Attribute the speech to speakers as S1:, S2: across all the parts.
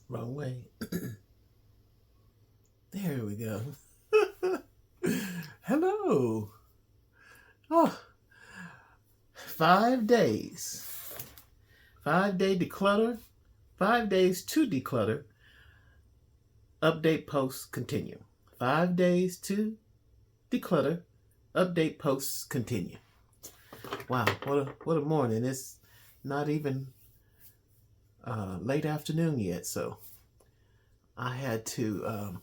S1: Wrong way. There we go. Hello. Oh, 5 days. 5 day declutter. 5 days to declutter. Update posts continue. 5 days to declutter. Update posts continue. Wow, what a morning. It's not even late afternoon yet, so I had to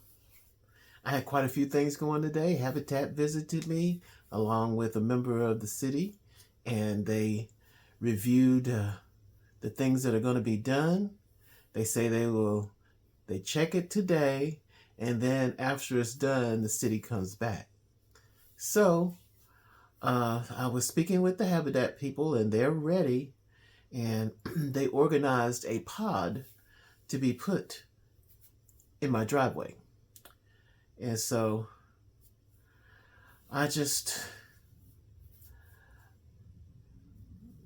S1: I had quite a few things going today. Habitat visited me along with a member of the city, and they reviewed the things that are going to be done. They say they check it today, and then after it's done, the city comes back. So I was speaking with the Habitat people, and they're ready, and they organized a pod to be put in my driveway. And so I just,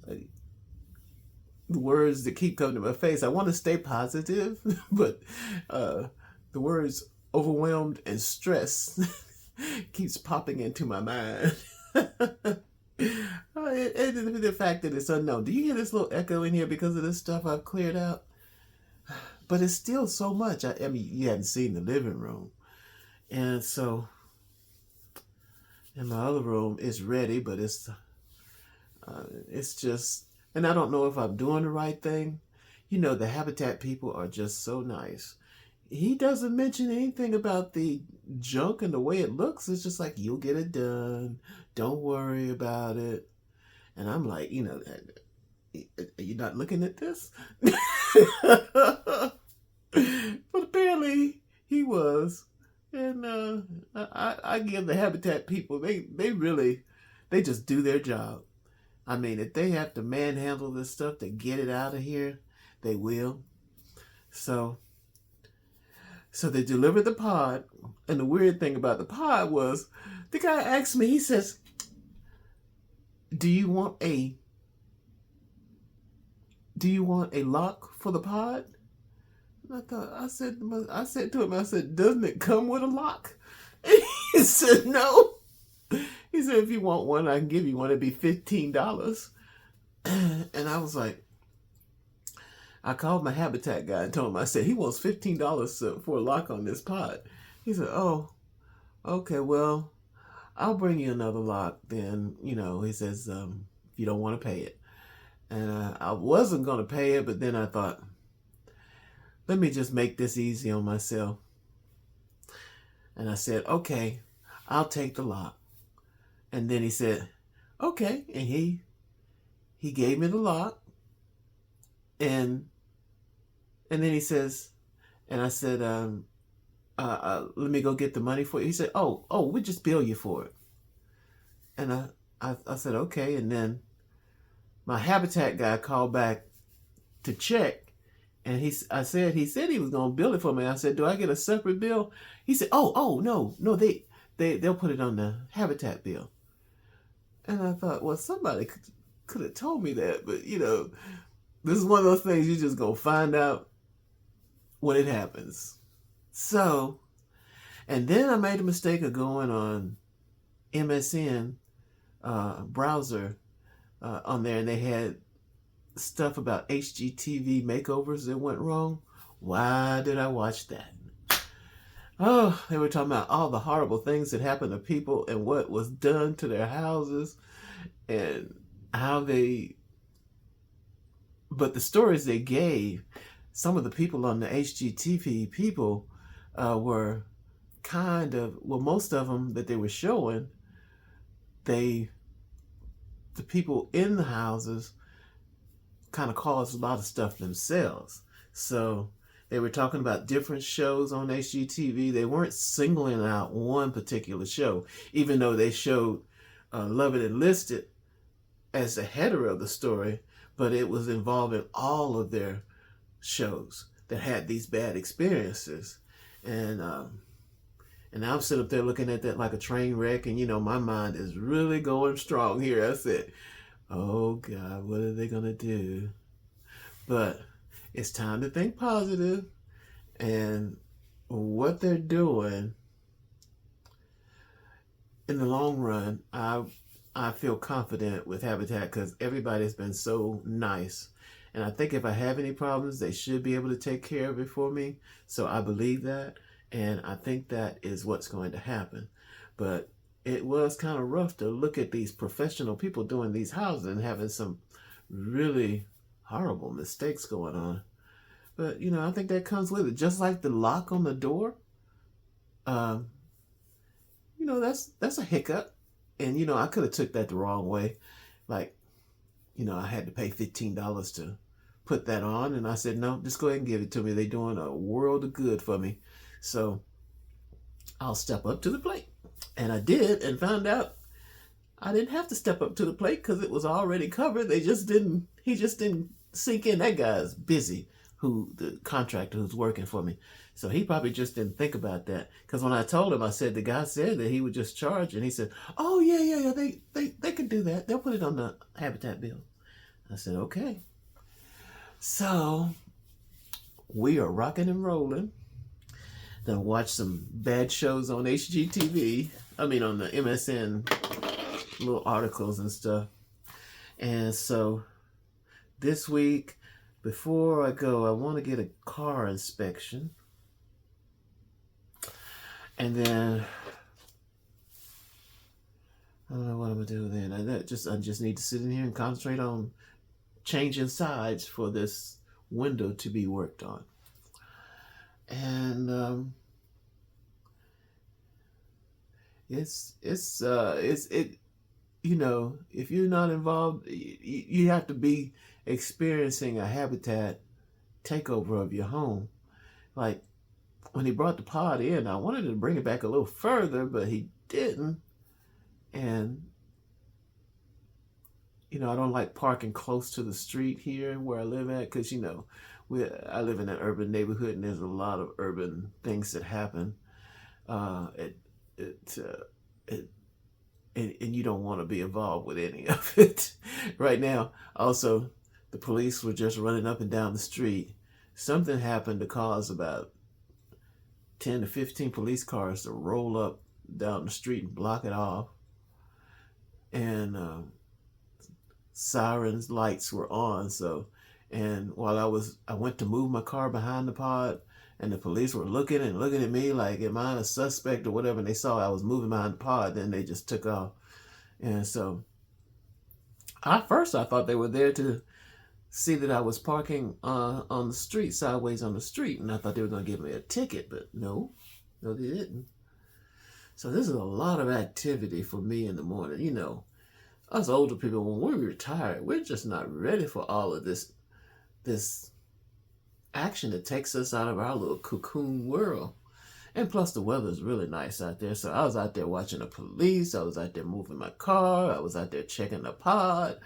S1: the words that keep coming to my face, I want to stay positive, but the words overwhelmed and stress keeps popping into my mind. And the fact that it's unknown. Do you hear this little echo in here because of this stuff I've cleared out? But it's still so much. I mean, you hadn't seen the living room. And so, in my other room, it's ready, but it's just, and I don't know if I'm doing the right thing. You know, the Habitat people are just so nice. He doesn't mention anything about the junk and the way it looks. It's just like, you'll get it done. Don't worry about it. And I'm like, are you not looking at this? But apparently he was. And I give the Habitat people, they just do their job. I mean, if they have to manhandle this stuff to get it out of here, they will. So they delivered the pod, and the weird thing about the pod was, the guy asked me, he says, do you want a lock for the pod? And I said to him, doesn't it come with a lock? And he said, no. He said, if you want one, I can give you one. It'd be $15. And I was like, I called my Habitat guy and told him, I said, he wants $15 for a lock on this pod. He said, oh, okay, well, I'll bring you another lock then. He says, if you don't want to pay it. And I wasn't going to pay it, but then I thought, let me just make this easy on myself. And I said, okay, I'll take the lock. And then he said, okay. And he gave me the lock. And then he says, and I said, let me go get the money for you. He said, oh, we'll just bill you for it. And I said, okay. And then my Habitat guy called back to check. And he said he was going to bill it for me. I said, do I get a separate bill? He said, oh, no, they'll put it on the Habitat bill. And I thought, well, somebody could have told me that. But, this is one of those things you just go find out when it happens. So, and then I made the mistake of going on MSN browser on there, and they had stuff about HGTV makeovers that went wrong. Why did I watch that? Oh, they were talking about all the horrible things that happened to people and what was done to their houses and how but the stories they gave, some of the people on the HGTV people were most of them that they were showing, the people in the houses kind of caused a lot of stuff themselves. So they were talking about different shows on HGTV. They weren't singling out one particular show, even though they showed Love It and Listed as the header of the story, but it was involving all of their shows that had these bad experiences. And I'm sitting up there looking at that like a train wreck, and my mind is really going strong here. I said, oh God, what are they gonna do? But it's time to think positive. And what they're doing in the long run, I feel confident with Habitat because everybody's been so nice. And I think if I have any problems, they should be able to take care of it for me. So I believe that. And I think that is what's going to happen. But it was kind of rough to look at these professional people doing these houses and having some really horrible mistakes going on. But, I think that comes with it. Just like the lock on the door, um, that's a hiccup. And, I could have took that the wrong way. Like, I had to pay $15 to put that on. And I said, no, just go ahead and give it to me. They're doing a world of good for me. So I'll step up to the plate. And I did and found out I didn't have to step up to the plate because it was already covered. He just didn't sink in. That guy's busy, the contractor who's working for me. So he probably just didn't think about that. Because when I told him, I said, the guy said that he would just charge. And he said, oh, yeah, they could do that. They'll put it on the Habitat bill. I said, okay. So we are rocking and rolling. Then watch some bad shows on HGTV. I mean, on the MSN little articles and stuff. And so this week, before I go, I want to get a car inspection. And then I don't know what I'm gonna do then. I just need to sit in here and concentrate on changing sides for this window to be worked on. And if you're not involved, you have to be experiencing a Habitat takeover of your home. Like when he brought the pod in, I wanted to bring it back a little further, but he didn't. And I don't like parking close to the street here where I live at because I live in an urban neighborhood and there's a lot of urban things that happen. And you don't want to be involved with any of it right now. Also, the police were just running up and down the street. Something happened to cause about 10 to 15 police cars to roll up down the street and block it off. And sirens lights were on. And while I went to move my car behind the pod, and the police were looking at me like, am I a suspect or whatever? And they saw I was moving behind the pod. Then they just took off. And so at first I thought they were there to see that I was parking on the street, sideways on the street. And I thought they were going to give me a ticket. But no, they didn't. So this is a lot of activity for me in the morning. Us older people, when we're retired, we're just not ready for all of this action that takes us out of our little cocoon world. And plus the weather is really nice out there. So I was out there watching the police. I was out there moving my car. I was out there checking the pod,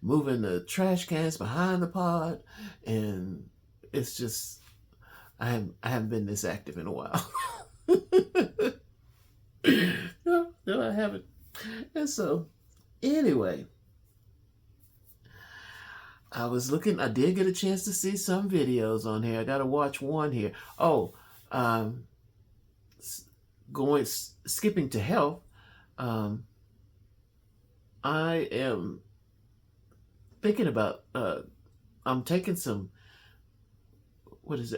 S1: moving the trash cans behind the pod. And it's just, I haven't been this active in a while. No, I haven't. And so, anyway, I did get a chance to see some videos on here. I got to watch one here. Oh, skipping to health. I am thinking about, I'm taking some,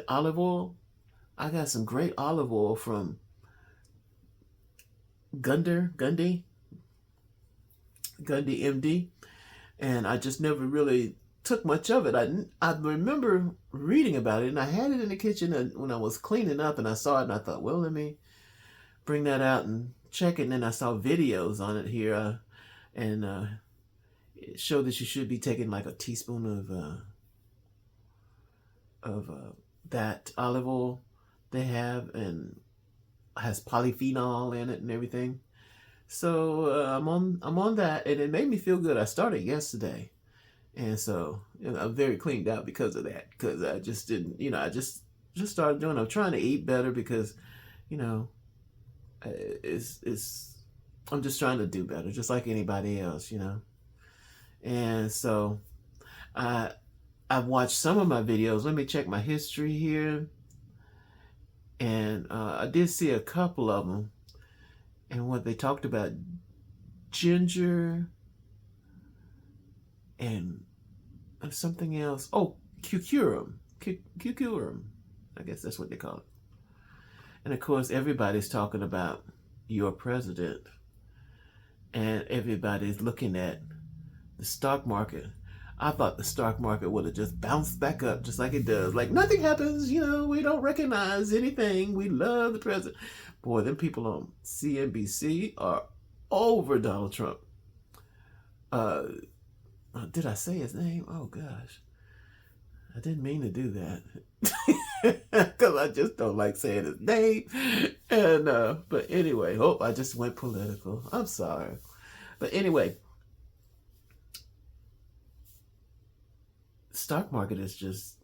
S1: olive oil. I got some great olive oil from Gundy MD. And I just never really took much of it. I remember reading about it, and I had it in the kitchen when I was cleaning up, and I saw it, and I thought, well, let me bring that out and check it. And then I saw videos on it here, and it showed that you should be taking like a teaspoon of that olive oil they have, and has polyphenol in it and everything. So I'm on that, and it made me feel good. I started yesterday. And so I'm very cleaned out because of that. Because I just didn't, I just started doing. I'm trying to eat better because, I'm just trying to do better, just like anybody else, And so I've watched some of my videos. Let me check my history here. And I did see a couple of them, and what they talked about ginger and something else. Oh, cucurum. Cucurum. I guess that's what they call it. And of course, everybody's talking about your president, and everybody's looking at the stock market. I thought the stock market would have just bounced back up just like it does. Like nothing happens, we don't recognize anything. We love the president. Boy, them people on CNBC are over Donald Trump. Did I say his name? Oh gosh. I didn't mean to do that. Because I just don't like saying his name. And but anyway, I just went political. I'm sorry. But anyway, stock market is just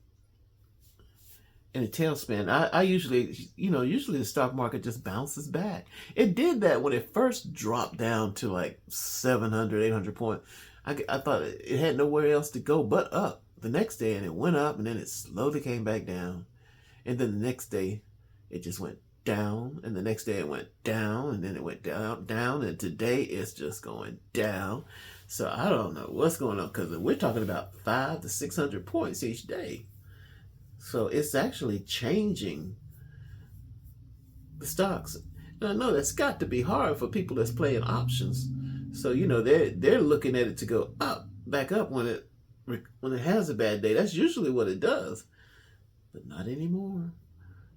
S1: in a tailspin. I usually, usually the stock market just bounces back. It did that when it first dropped down to like 700, 800 points. I thought it had nowhere else to go but up the next day, and it went up, and then it slowly came back down. And then the next day, it just went down, and the next day it went down, and then it went down, down, and today it's just going down. So I don't know what's going on, because we're talking about 500 to 600 points each day. So it's actually changing the stocks. And I know that's got to be hard for people that's playing options. So they're looking at it to go up, back up when it has a bad day. That's usually what it does, but not anymore.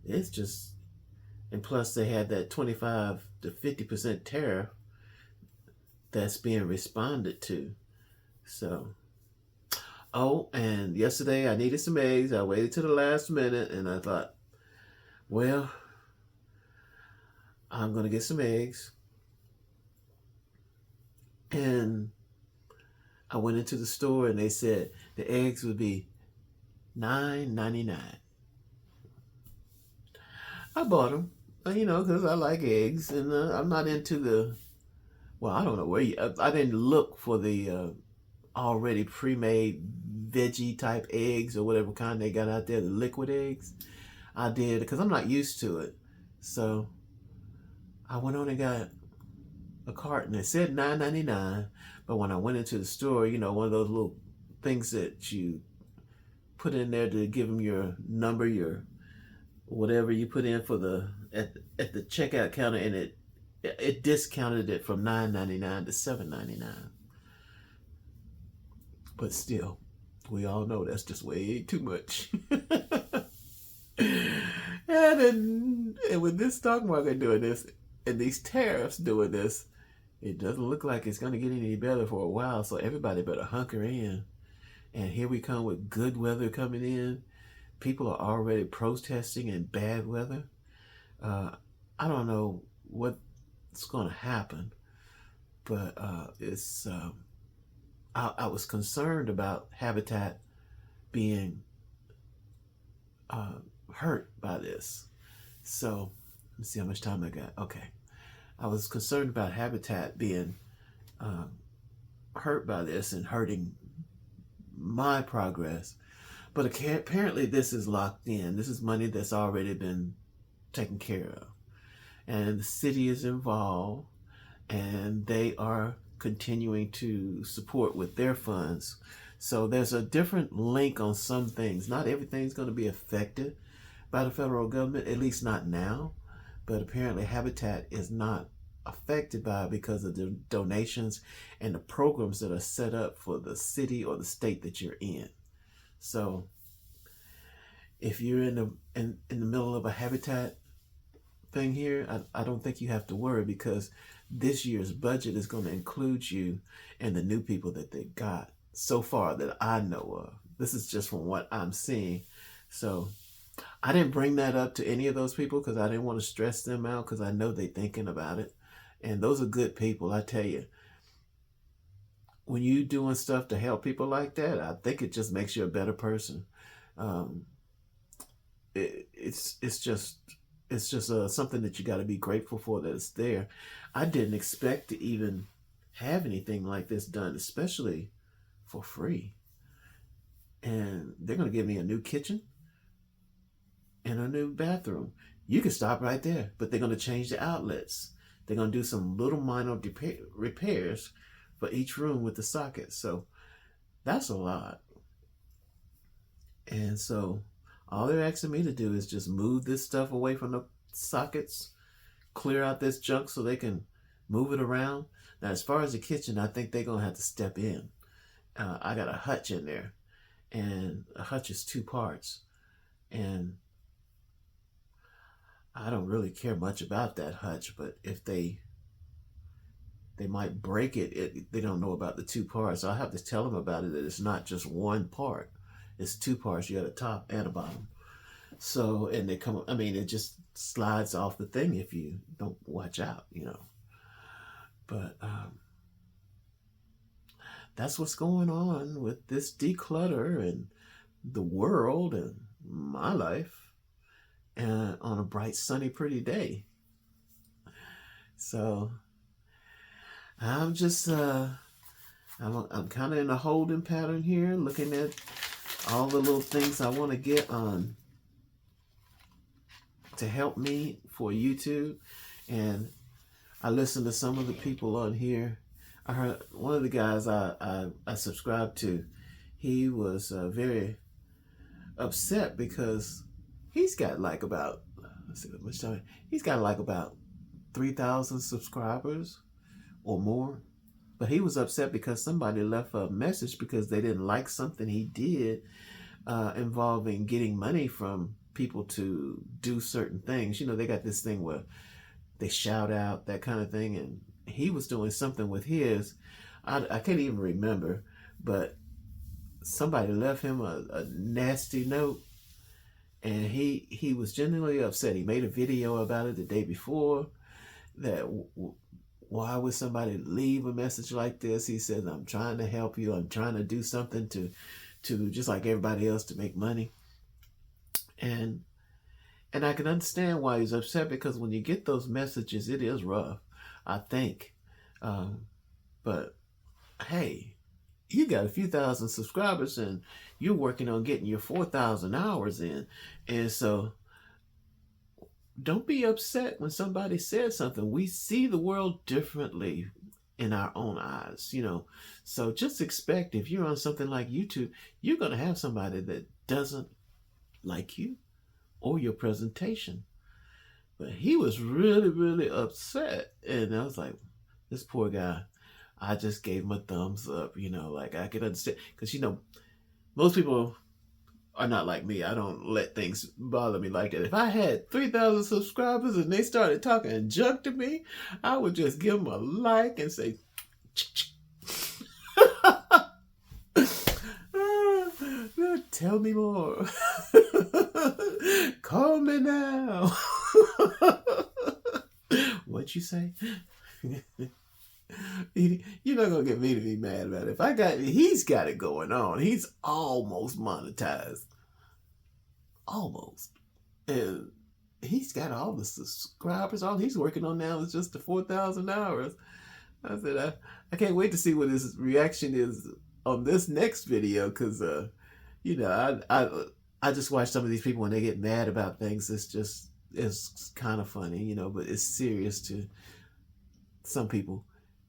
S1: It's just, and plus they had that 25 to 50% tariff that's being responded to. So, and yesterday I needed some eggs. I waited to the last minute, and I thought, well, I'm gonna get some eggs. And I went into the store, and they said the eggs would be $9.99. I bought them, because I like eggs, and I'm not into the. Well, I don't know where I didn't look for the already pre-made veggie type eggs or whatever kind they got out there, the liquid eggs. I did because I'm not used to it, so I went on and got a carton. It said $9.99, but when I went into the store, one of those little things that you put in there to give them your number, your whatever you put in for at the checkout counter, and it discounted it from $9.99 to $7.99. But still, we all know that's just way too much. And with this stock market doing this, and these tariffs doing this, it doesn't look like it's going to get any better for a while. So everybody better hunker in. And here we come with good weather coming in. People are already protesting in bad weather. I don't know what's going to happen, but it's. I was concerned about Habitat being hurt by this. So let me see how much time I got. Okay. I was concerned about Habitat being hurt by this and hurting my progress. But apparently this is locked in. This is money that's already been taken care of. And the city is involved, and they are continuing to support with their funds. So there's a different link on some things. Not everything's going to be affected by the federal government, at least not now. But apparently Habitat is not affected by it because of the donations and the programs that are set up for the city or the state that you're in. So if you're in the middle of a Habitat thing here, I don't think you have to worry, because this year's budget is going to include you and the new people that they got so far that I know of. This is just from what I'm seeing. So I didn't bring that up to any of those people because I didn't want to stress them out, because I know they're thinking about it. And those are good people, I tell you. When you doing stuff to help people like that, I think it just makes you a better person. It's just something that you got to be grateful for that it's there. I didn't expect to even have anything like this done, especially for free. And they're going to give me a new kitchen and a new bathroom. You can stop right there, but they're going to change the outlets. They're going to do some little minor repairs for each room with the sockets. So that's a lot. And so all they're asking me to do is just move this stuff away from the sockets, clear out this junk so they can move it around. Now, as far as the kitchen, I think they're going to have to step in. I got a hutch in there, and a hutch is 2 parts. And I don't really care much about that hutch, but if they might break it, they don't know about the 2 parts. So I have to tell them about it, that it's not just 1 part. It's 2 parts. You got a top and a bottom. So, and they come, I mean, it just slides off the thing if you don't watch out, you know. But that's what's going on with this declutter and the world and my life, and on a bright, sunny, pretty day. So I'm just, I'm kind of in a holding pattern here, looking at all the little things I want to get on to help me for YouTube. And I listened to some of the people on here. I heard one of the guys I subscribed to, he was very upset because he's got like about, let's see, how much time, he's got like about 3,000 subscribers or more. But he was upset because somebody left a message because they didn't like something he did involving getting money from people to do certain things. You know, they got this thing where they shout out, that kind of thing. And he was doing something with his. I can't even remember, but somebody left him a nasty note. And he was genuinely upset. He made a video about it the day before, that why would somebody leave a message like this? He says, I'm trying to help you. I'm trying to do something to just like everybody else, to make money. And I can understand why he's upset, because when you get those messages, it is rough, I think. But hey, you got a few thousand subscribers and you're working on getting your 4,000 hours in. And so don't be upset when somebody says something. We see the world differently in our own eyes, you know. So just expect, if you're on something like YouTube, you're going to have somebody that doesn't like you or your presentation. But he was really, really upset. And I was like, this poor guy, I just gave him a thumbs up, you know, like I could understand. Because, you know, most people are not like me. I don't let things bother me like that. If I had 3,000 subscribers and they started talking junk to me, I would just give them a like and say, tell me more. Call me now. What you say? You're not gonna get me to be mad about it. He's got it going on. He's almost monetized. Almost. And he's got all the subscribers. All he's working on now is just the 4,000 hours. I said, I can't wait to see what his reaction is on this next video, because you know, I just watch some of these people when they get mad about things. It's kind of funny, you know, but it's serious to some people.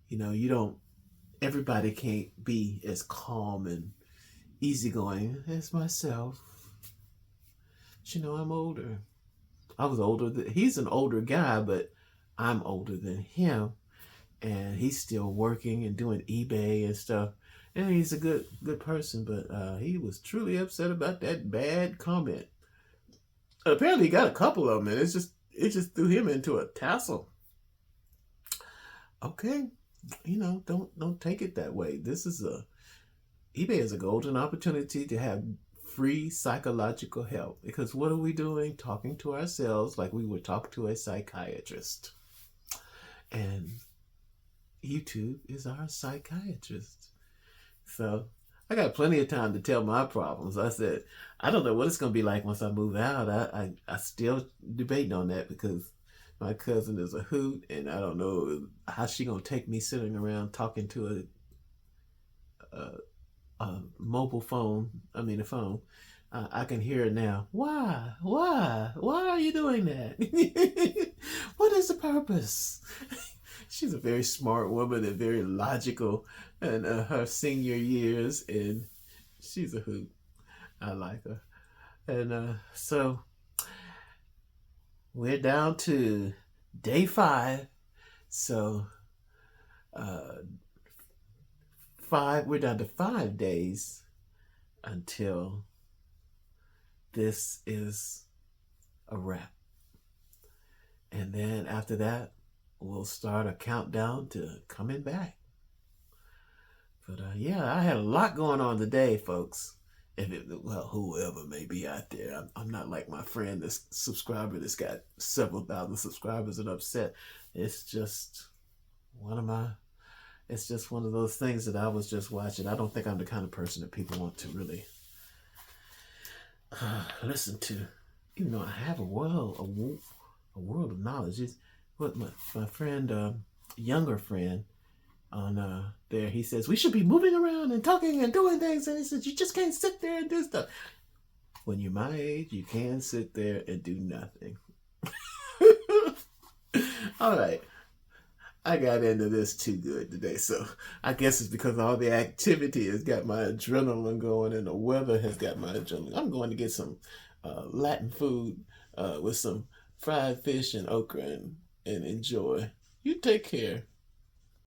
S1: You know, everybody can't be as calm and easygoing as myself. But, you know, I'm older. I was older. He's an older guy, but I'm older than him. And he's still working and doing eBay and stuff. And he's a good person, but he was truly upset about that bad comment. Apparently he got a couple of them, and it just threw him into a tassel. Okay, you know, don't take it that way. eBay is a golden opportunity to have free psychological help, because what are we doing? Talking to ourselves like we would talk to a psychiatrist. And YouTube is our psychiatrist. So I got plenty of time to tell my problems. I said, I don't know what it's going to be like once I move out. I still debating on that, because my cousin is a hoot, and I don't know how she going to take me sitting around talking to a mobile phone. I mean, a phone. I can hear it now. Why are you doing that? What is the purpose? She's a very smart woman and very logical in her senior years, and she's a hoot. I like her. And so we're down to day 5. So uh, we're down to 5 days until this is a wrap. And then after that, we'll start a countdown to coming back. But yeah, I had a lot going on today, folks. Well, whoever may be out there, I'm not like my friend, this subscriber that's got several thousand subscribers and upset. It's just one of my. It's just one of those things that I was just watching. I don't think I'm the kind of person that people want to really listen to, even though I have a world of knowledge. It's what my friend, younger friend on there, he says we should be moving around and talking and doing things, and he says you just can't sit there and do stuff. When you're my age, you can sit there and do nothing. All right. I got into this too good today, so I guess it's because all the activity has got my adrenaline going, and the weather has got my adrenaline. I'm going to get some Latin food with some fried fish and okra and enjoy. You take care.